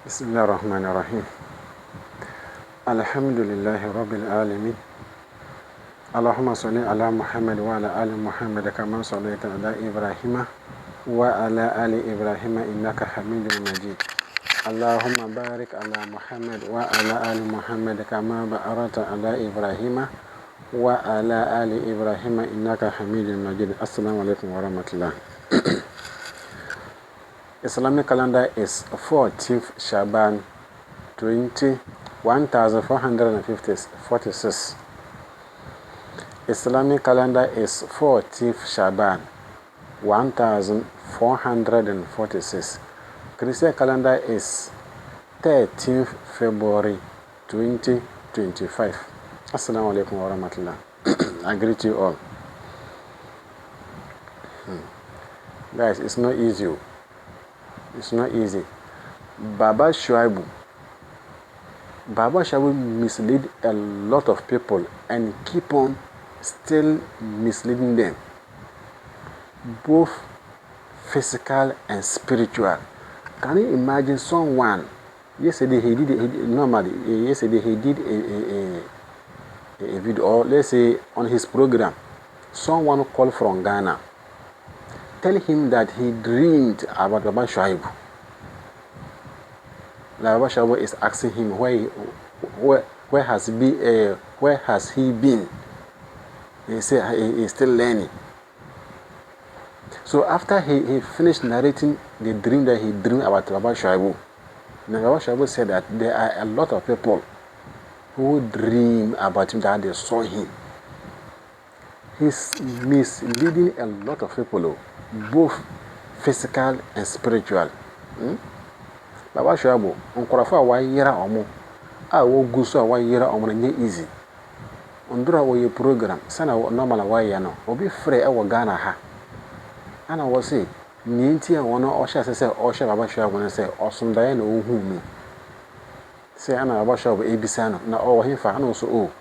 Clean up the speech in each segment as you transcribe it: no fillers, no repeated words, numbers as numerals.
بسم الله الرحمن الرحيم. الحمد لله رب العالمين. اللهم صل على محمد وعلى آل محمد كما صليت على إبراهيم وعلى آل إبراهيم إنك حميد مجيد. اللهم بارك على محمد وعلى آل محمد كما باركت على إبراهيم وعلى آل إبراهيم إنك حميد مجيد. السلام عليكم ورحمة الله. Islamic calendar is 14th Shaban 1446. Islamic calendar is 14th Shaban 1446. Christian calendar is 13th February 2025. Assalamu alaikum wa rahmatullah. I greet you all. Guys, it's not easy. It's not easy. Baba Shuib mislead a lot of people and keep on still misleading them, both physical and spiritual. Can you imagine someone? Yesterday he did a video, or let's say on his program, someone called from Ghana. Tell him that he dreamed about Baba Shuib. Baba Shuib is asking him where has he been? He said he is still learning. So after he finished narrating the dream that he dreamed about Baba Shuib, Baba Shuib said that there are a lot of people who dream about him, that they saw him. He's misleading a lot of people, both physical and spiritual. Baba Shuib, Unkorafa wa yera omo, wo guso wa yera omo na easy. Ondura wo ye program, sana normal wa ya no, obi free e wo Ghana ha. Ana wo say, nienti a wono osha se osha Baba Shuib na say osumdaye na ohu no. Say ana Baba Shuib ebisa no na o himfa ana so o.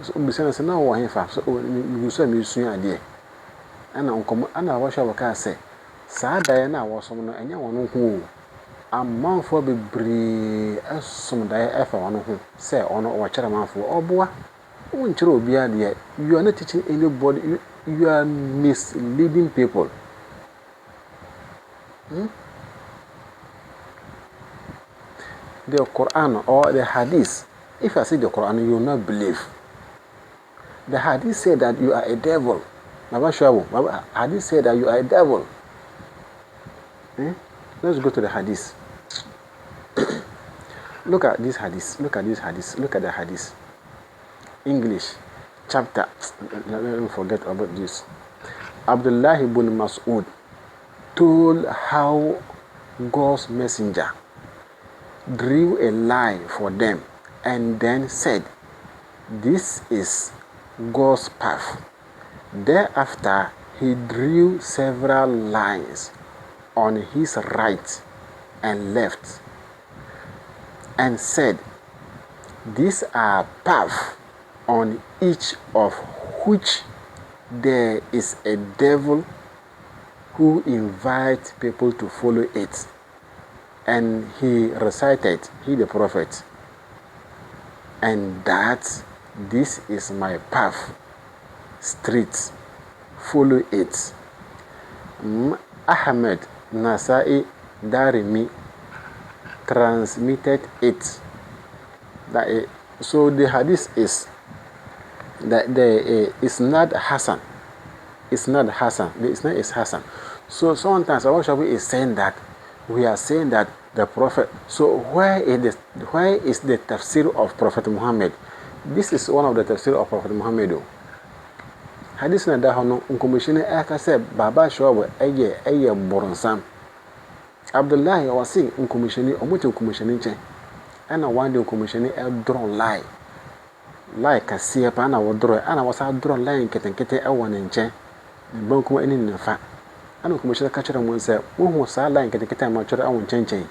So ubisa na say na wo himfa, so mi guso mi sua ade. Ana Baba Shuib ka say, saa daye na wo som no enya wono hu o. Amanfo bebre asum daye efa wono hu, say ono wo kire manfo oboa. Unkire obi ade, you are not teaching anybody, you are misleading people. The Quran or the Hadith, if I say the Quran, you will not believe. The Hadith said that you are a devil. Baba Shuib, Hadith said that you are a devil. Let's go to the Hadith. Look at this Hadith. Look at the Hadith. English chapter. Let me forget about this. Abdullah ibn Mas'ud told how God's messenger drew a line for them and then said, "This is God's path." Thereafter, he drew several lines on his right and left and said, "These are paths on each of which there is a devil who invites people to follow it." And he recited, he the prophet, "And that this is my path, straight, follow it." Ahmed Nasai Darimi transmitted it. So the hadith is that it's not Hassan. It's not Hassan. The Isnad is Hassan. So sometimes our Shabu is saying that we are saying that the Prophet. So where is the tafsir of Prophet Muhammad? This is one of the tafsir of Prophet Muhammad. Hadith na da hono nkomishine aka say Baba Shuib eye boronsam. Abdullah was saying nkomishine omote nkomishine nche. Ana one day nkomishine e draw lie. Lie kasiya pa ana wo draw, ana wasa draw lie ketenkete e won nche. Banku eni nfa. Ana nkomishine ka kire mo say wo sa lie ketenkete ma kire awon nche.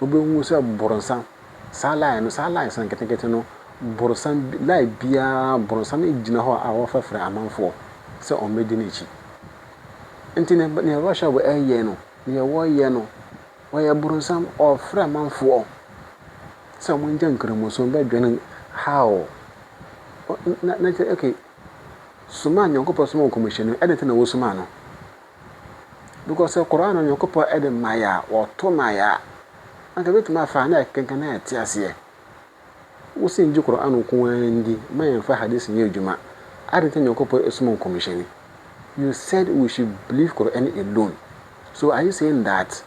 Obi hu say boronsam. Sa lie san ketenkete no boronsam lie bia boronsam ejina ho a wo fafra amanfo say on medinichi. Enti ne Russia wo eye no, ne wo ye no Why Brunsam or Freeman for someone Jankramoson bedridden? How? Okay, Suman, your couple commission, editing a Wusumano. Because a Koran on your couple Eden Maya or Tomaya, and a bit my fan, can I tell you? Who sing you Koran Kuendi, my and Fahadis in Yujuma, editing your couple a small commission. You said we should believe Quran alone. So are you saying that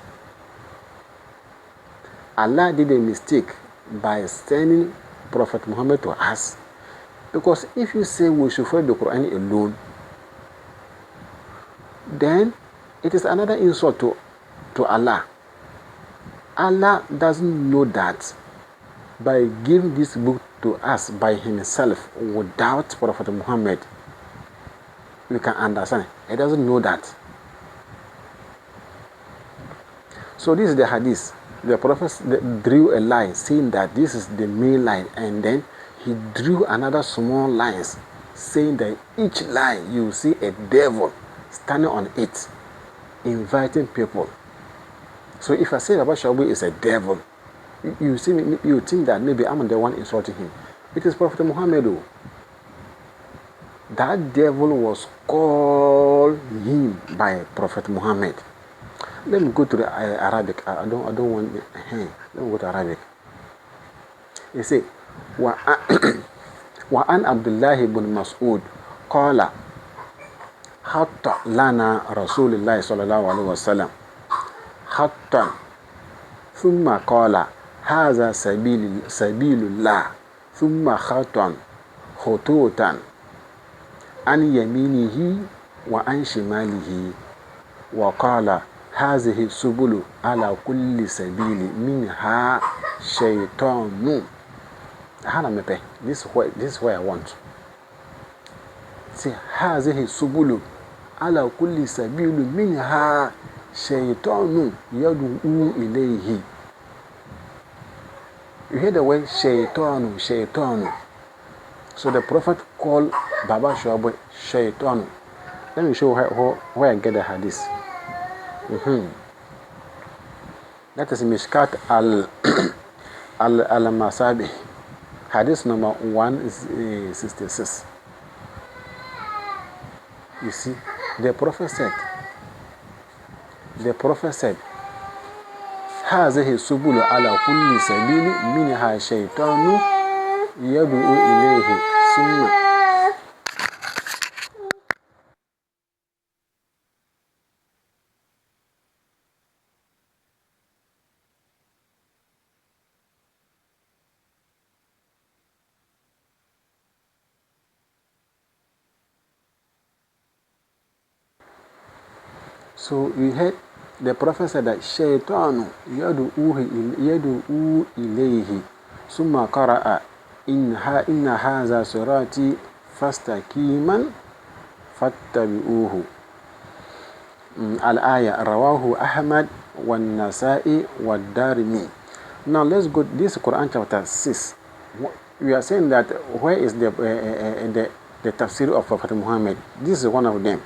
Allah did a mistake by sending Prophet Muhammad to us? Because if you say we should follow the Quran alone, then it is another insult to Allah. Allah doesn't know that by giving this book to us by himself without Prophet Muhammad, we can understand. He doesn't know that. So this is the hadith. The Prophet drew a line saying that this is the main line, and then he drew another small lines saying that each line you see a devil standing on it, inviting people. So if I say Baba Shuib is a devil, you think that maybe I'm the one insulting him. It is Prophet Muhammad. That devil was called him by Prophet Muhammad. Let me go to the Arabic. I don't want. Let me go to Arabic. You see, وعن عبد الله بن مسعود قال حط لنا رسول الله صلى الله عليه وسلم حطا ثم قال هذا سبيل الله ثم خطوطا عن يمينه وعن شماله وقال هذه السبل على كل سبيل منها شيطان. This is where I want. See, هذه السبل على كل سبيل منها شيطان يدعو إليه. You hear the word shaitan, shaitan. So the Prophet called Baba Shuib shaitan. Let me show where I get the hadith. That is Mishkat al-Masabih. Hadith number 166. You see, the Prophet said, هذه السبل على كل سبيل منها شيطان يدعو إليه ثم. So we heard the Prophet said that Shaytan yad'u ilayhi summa qara'a inna hadha sirati fastaqiman fattabi'uhu. Al-ayah rawahu Ahmad wa Nasa'i wa Darimi. Now let's go this Quran chapter 6. We are saying that where is the tafsir of Prophet Muhammad? This is one of them.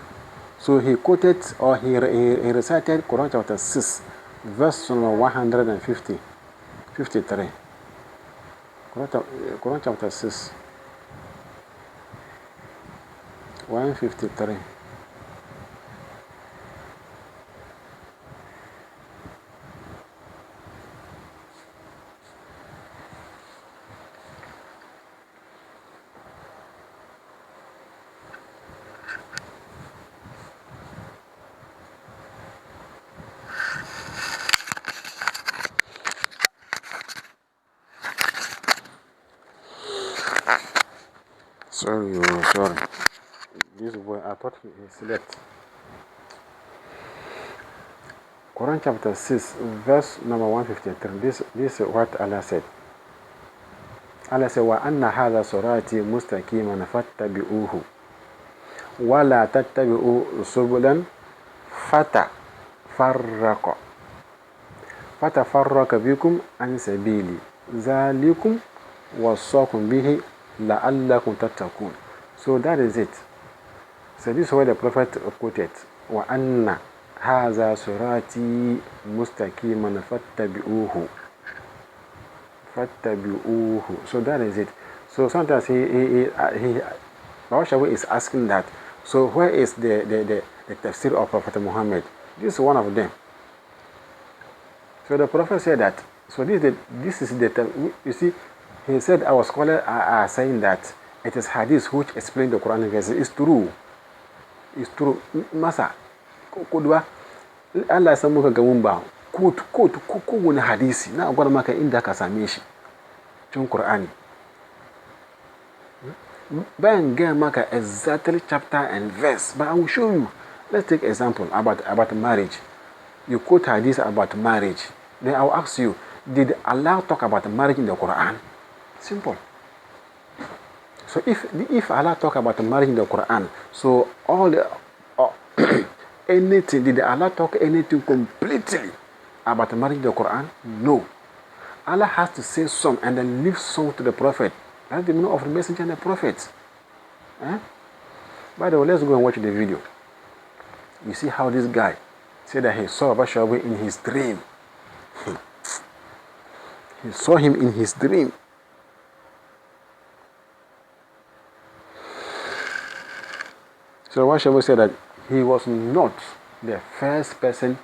So he quoted or he recited Quran chapter 6, verse 153. Quran chapter 6, 153. Sorry. This boy, I thought he slept. Quran chapter 6, verse number 153. This is what Allah said. Allah said, وَأَنَّ هَذَا صِرَاطِي مُسْتَقِيمًا فَاتَّبِعُوهُ وَلَا تَتَّبِعُوا سُبُلًا فَتَفَرَّقَ بِكُمْ عَنْ سَبِيلِهِ ذَلِكُمْ وَصَّاكُمْ بِهِ لَعَلَّكُمْ تَتَّقُونَ. So that is it. So this is where the Prophet quoted. وَأَنَّ هذا صراطي مستقيما فاتبعوه. So that is it. So sometimes Baba Shabu is asking that. So where is the tafsir of Prophet Muhammad? This is one of them. So the Prophet said that. So this is the, you see, he said our scholars are saying that it is hadith which explain the Quran verses. It's true. It's true. Masa, kudwa, Allah ya muka ga mun ba ko wani hadisi na gwada maka inda ka same shi cikin Qur'ani. Bayan gaya maka exactly chapter and verse, but I will show you. Let's take example about marriage. You quote hadith about marriage. Then I will ask you, did Allah talk about marriage in the Quran? Simple. So if Allah talk about marriage in the Quran, so all the anything, did Allah talk anything completely about marriage in the Quran? No. Allah has to say some and then leave some to the Prophet. That's the meaning of the messenger and the prophet. By the way, let's go and watch the video. You see how this guy said that he saw Baba Shabu in his dream. He saw him in his dream. So Baba Shabu said that he was not the first person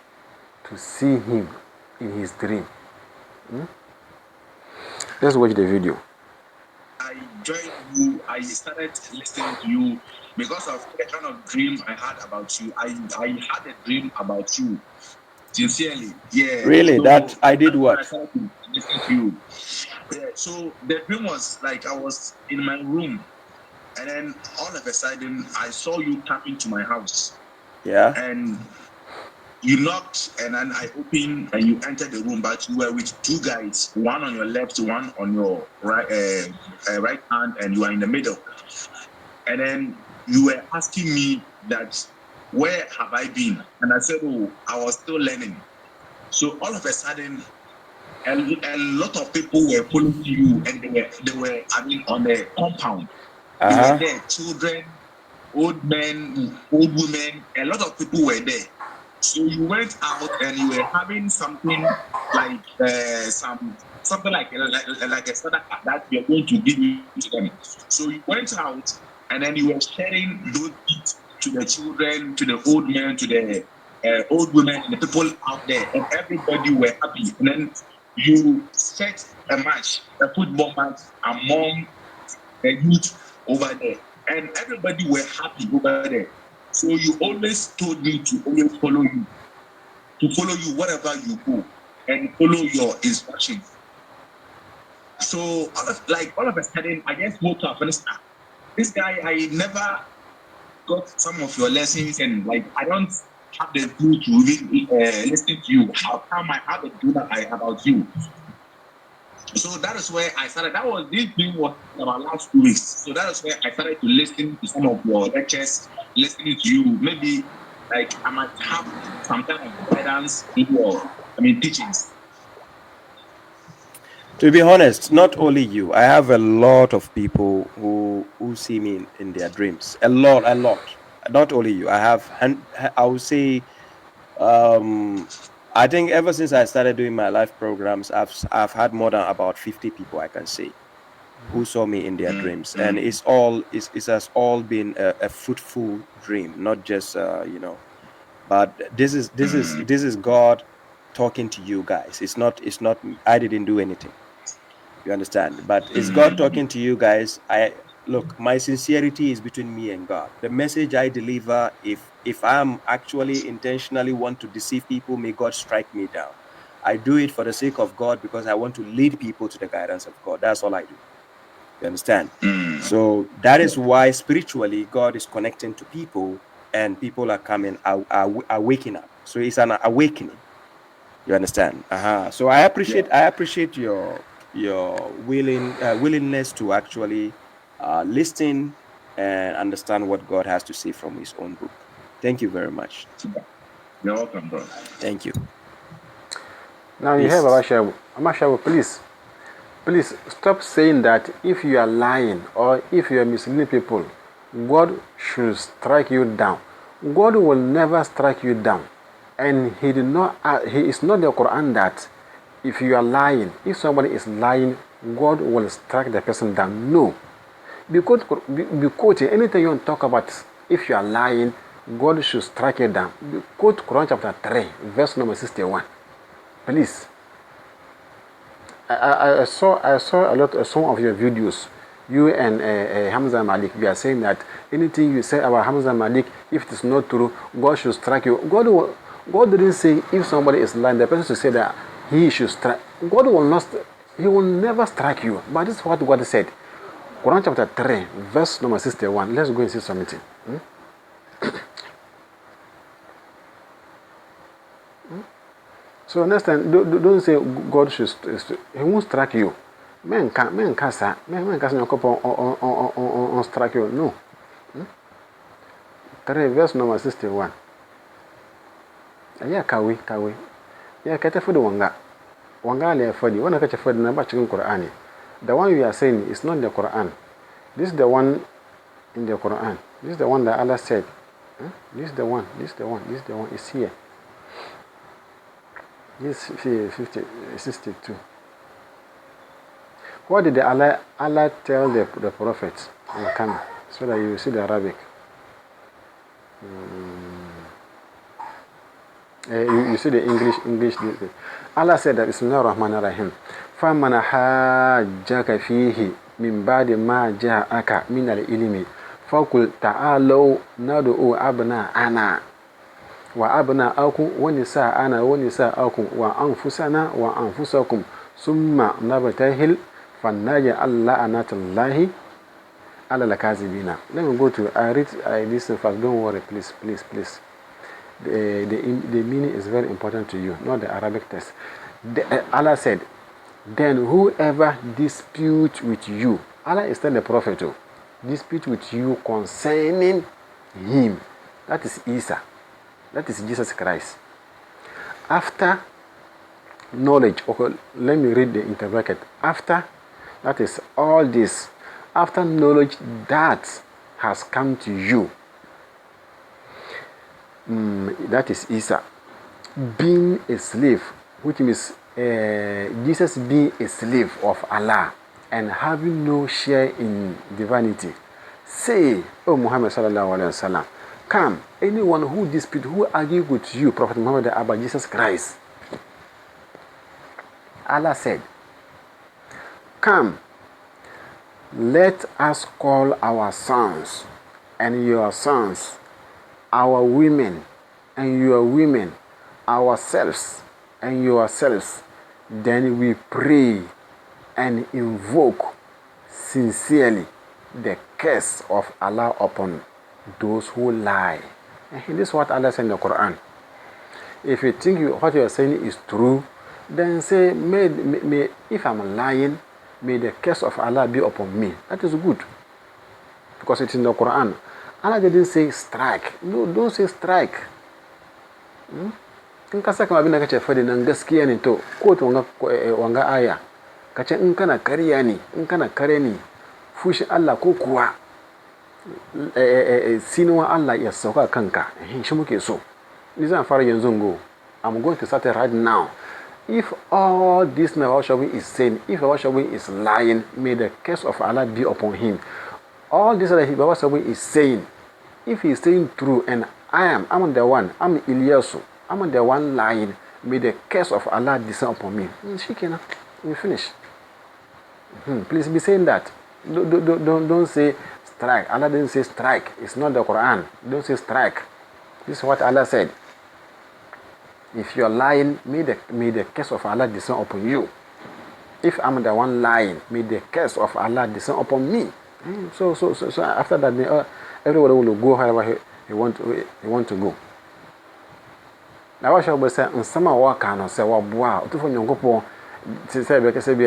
to see him in his dream. Let's watch the video. I joined you, I started listening to you because of the kind of dream I had about you. I had a dream about you. Sincerely, yeah. Really? So that I did what? I started to listen to you. Yeah, so the dream was like I was in my room, and then all of a sudden I saw you come into my house. Yeah. And you knocked, and then I opened, and you entered the room, but you were with two guys, one on your left, one on your right hand, and you are in the middle. And then you were asking me that, where have I been? And I said, oh, I was still learning. So all of a sudden, a lot of people were following you, and they were on the compound. They were there, children, old men, old women, a lot of people were there. So you went out and you were having something like something like a sadaqah that you're going to give to them. So you went out and then you were sharing those gifts to the children, to the old men, to the old women, and the people out there, and everybody were happy. And then you set a match, a football match among the youth over there, and everybody were happy over there. So you always told me to always follow you wherever you go, and follow your instructions. So all of a sudden, I just woke up and said, this guy, I never got some of your lessons, and like I don't have the clue to really listen to you. How come I have a clue about you? So that is where I started. This thing was about last 2 weeks. So that is where I started to listen to some of your lectures, listening to you. Maybe like I might have some kind of guidance in your teachings. To be honest, not only you. I have a lot of people who see me in their dreams. A lot. Not only you. I would say I think ever since I started doing my live programs, I've had more than about 50 people, I can say, who saw me in their dreams, and it has all been a fruitful dream, not just but this is God talking to you guys. It's not I didn't do anything. You understand? But it's God talking to you guys. Look, my sincerity is between me and God. The message I deliver, if I'm actually intentionally want to deceive people, may God strike me down. I do it for the sake of God because I want to lead people to the guidance of God. That's all I do. You understand? So that is why spiritually God is connecting to people, and people are coming, are waking up. So it's an awakening. You understand? So I appreciate your willingness to actually listen and understand what God has to say from His own book. Thank you very much. You're welcome, bro. Thank you. Now you have Amashabu, please stop saying that if you are lying or if you are misleading people, God should strike you down. God will never strike you down. And he is not the Quran that if you are lying, if somebody is lying, God will strike the person down. No. Because anything you want to talk about, if you are lying, God should strike you down. Quote Quran chapter 3, verse number 61. Please. I saw some of your videos. You and Hamza Malik, we are saying that anything you say about Hamza Malik, if it is not true, God should strike you. God didn't say if somebody is lying, the person should say that he should strike. God will not. He will never strike you. But this is what God said. Quran chapter 3, verse number 61. Let's go and see something. So next time, don't say God should. He won't strike you. Men can't on strike you. No. 3 verse number 61. Yeah, kawi. Yeah, kete for the wanga le for the one catch for the number chicken Quran. The one you are saying is not the Quran. This is the one in the Quran. This is the one that Allah said. This is the one. It's here. This 62. What did Allah tell the prophet on camera so that you will see the Arabic? You see the English. Allah said that Bismillah ar-Rahman ar-Rahim. فَمَنَ حَاجَّكَ فِيهِ مِنْ بَعْدِ مَا جَاءَكَ مِنَ الْعِلْمِ فَقُلْ تَعَالَوْا نَدْعُوا أَبْنَاءَنَا وَأَبْنَاءَكُمْ وَنِسَاءَنَا وَنِسَاءَكُمْ وَأَنفُسَنَا وَأَنفُسَكُمْ ثُمَّ نَبْتَهِلْ فَنَجْعَلْ لَعْنَةَ اللَّهِ عَلَى الْكَاذِبِينَ. Let me go to, I read this first. Don't worry, please. The meaning is very important to you, not the Arabic text. Allah said, then whoever dispute with you, Allah is telling the prophet to dispute with you concerning him, that is Isa, that is Jesus Christ. After knowledge, okay, let me read the interbracket. After, that is all this, after knowledge that has come to you, that is Isa, being a slave, which means Jesus being a slave of Allah and having no share in divinity. Say, O Muhammad sallallahu alaihi wasallam, come, anyone who dispute, who argue with you, Prophet Muhammad, about Jesus Christ. Allah said, come, let us call our sons and your sons, our women and your women, ourselves and yourselves. Then we pray and invoke sincerely the curse of Allah upon those who lie. And this is what Allah said in the Quran. If you think what you are saying is true, then say, may, if I'm lying, may the curse of Allah be upon me. That is good. Because it's in the Quran. Allah didn't say strike. No, don't say strike. In ka saka abin da kace fadi nan gaskiya ne to ko to wanga aya kace in kana kariya ne in kana kare ne fushi Allah ko kuwa sinuwa Allah ya sauka kanka shi muke so ni zan fara yanzu go. I'm going to start it right now. If all this Nawashawi is saying, if Nawashawi is lying, may the curse of Allah be upon him. All this that Nawashawi is saying, if he is saying true and I'm the one, I'm Ilyasu, I'm the one lying, may the curse of Allah descend upon me. Shikina, we finish. Please be saying that. Don't say strike. Allah didn't say strike. It's not the Quran. Don't say strike. This is what Allah said. If you are lying, may the curse of Allah descend upon you. If I'm the one lying, may the curse of Allah descend upon me. So after that, everybody will go however he want to go. Now what shall we say? In some work and say, wow, to find your couple, to say because be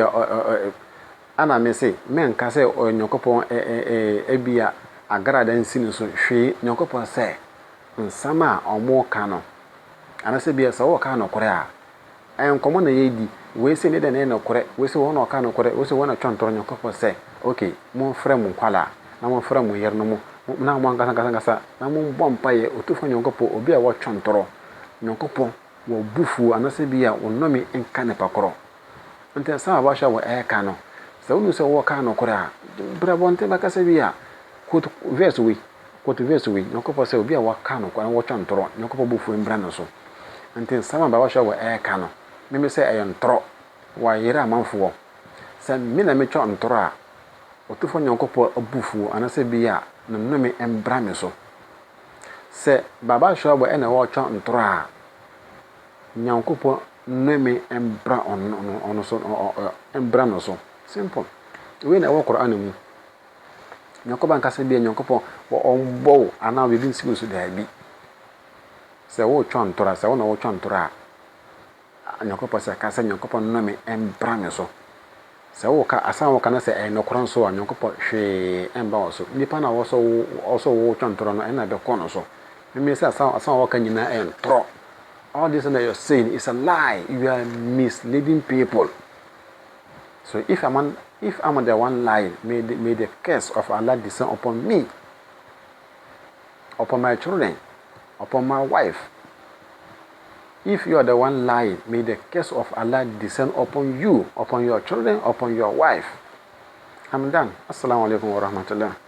Anna may say, men can say or your couple ebia a grad and sin so she your couple say in summer or more canon. And I say be a so kind of Korea. I am common a we say need an end of correct, we say one or kind of correct, we say one of Chonton your couple say, okay, more frame quala, no more frame we hear no more. Now one gasa, no more bumpire or two from your couple or be a watch Chontoro. nyankopɔn wɔ bufu anase bi a wonnɔme nka ne pakoro nti sa ba hwa wɔ ɛka no sɛ wonu sɛ wɔ ka no kora brabɔnte bakasa bi a quote verse we nyankopɔn sɛ obi a waka no kora wɔtwa ntoro nyankopɔn bufu mbra no so nti sama ba hwa wɔ ɛka no meme sɛ ɛyɛ ntoro wa yera amanfoɔ sɛ me na metwa ntoro a otufo nyankopɔn abufu anase bi a nnome mbra me so sɛ baba hwa wɔ ɛna wɔtwa ntoro a nyankopɔn nnome mbra ono so mbra no so simple we na wɔ Qur'an mu nyankopɔn kasa bi nyankopɔn wɔ ɔmbɔ ana we bin sibu so da bi sɛ wɔtwa ntoro sɛ wɔna wɔtwa ntoro a nyankopɔn sɛ kasa nyankopɔn nnome mbra me so sɛ wɔka asan wɔka na sɛ ɛyɛ nokora so a nyankopɔn hwee mba wɔ so nipa na wɔso wɔtwa ntoro no ɛna bɛkɔ no so me say asan wɔka nyina ɛyɛ ntoro. All this that you're saying is a lie. You are misleading people. So if I'm the one lying, may the curse of Allah descend upon me, upon my children, upon my wife. If you are the one lying, may the curse of Allah descend upon you, upon your children, upon your wife. I'm done. Assalamu alaikum wa rahmatullah.